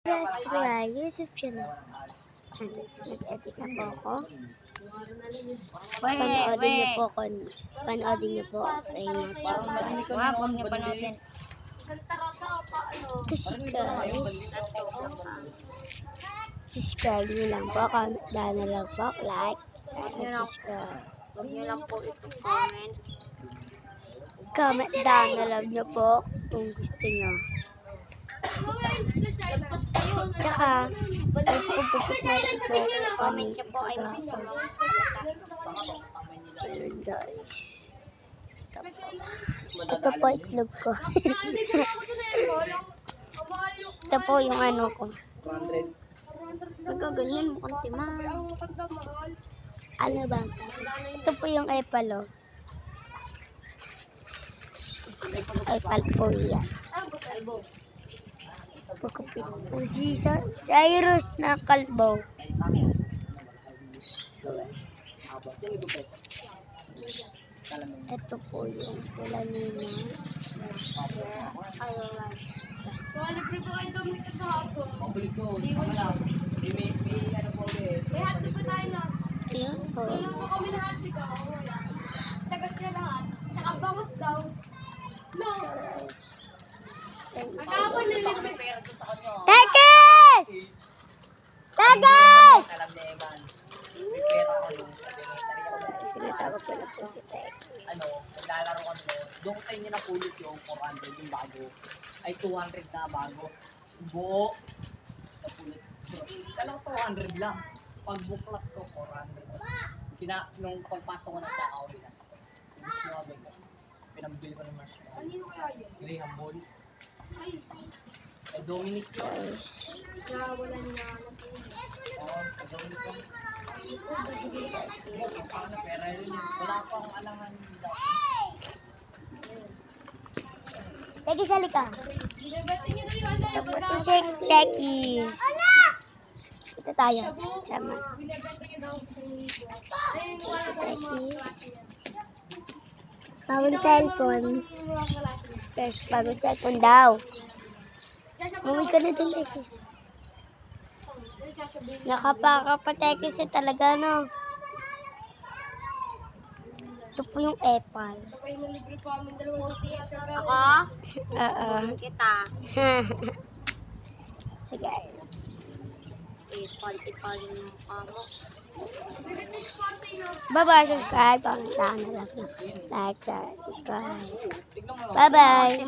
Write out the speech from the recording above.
Subscribe, YouTube channel. Nag-edit na po ako. Panoodin niyo po ako. Panoodin niyo po. Ayun na po. Huwag niyo panoodin. Kasi guys, subscribe niyo lang po. Comment down na lang po. Like. And subscribe. Huwag niyo lang po ito comment. Comment down na lang niyo po kung gusto niyo. Tsaka, ay pupukit na rin po. Comment niyo po ay Ayun guys. Ito po itlog ko. Ito po yung ano ko. Pagkaganyan mo kang timang. Ano ba? Ito po yung epalo. Epal po yan. Pagkupit po si Cyrus na kalbo. So, ito po yung kulanina. Libre po kayo gamitin sa hapon. Iwan siya. May hati pa tayo na. Yan po. Niluto kami lahat. Sagat niya lahat. Saka bangus daw. No. Agapon na libre. Tekis! Tekis! Sinatawag ko na po si Tekis. Naglalaro kami doon tayo niya napulot yung 400 yung bago. Ay 200 na bago. Buo. Napulot. Talagang 200 lang. Pag buklat ko, 400. Nung pagpasok ko ng Takaw, gusto ko agad ko. Pinambili ko ng marshmallow. Kanino kaya yun? Graham Ball. Dominic yun. Guys. Wala niya. Oo, Dominic yun. Paano pera yun? Wala pa akong alangan dati. Tekis, halika. Binabati niya daw yung ano. Tapos si Tekis. Ito tayo. Sama. Binabati niya daw yung ayun, wala pa yung mga klase niya. Bagong cellphone. Bagong cellphone daw. Umuwi ka na dun, Tekis. Nakapaka-Tekis na talaga, no? Ito po yung epal. Kapag yung libre po kami dalawang tiya. Ako? Oo. Kita. So guys. Ipal yung kamo. Bye-bye, subscribe, comment down na lang. Like, share, subscribe. Bye-bye.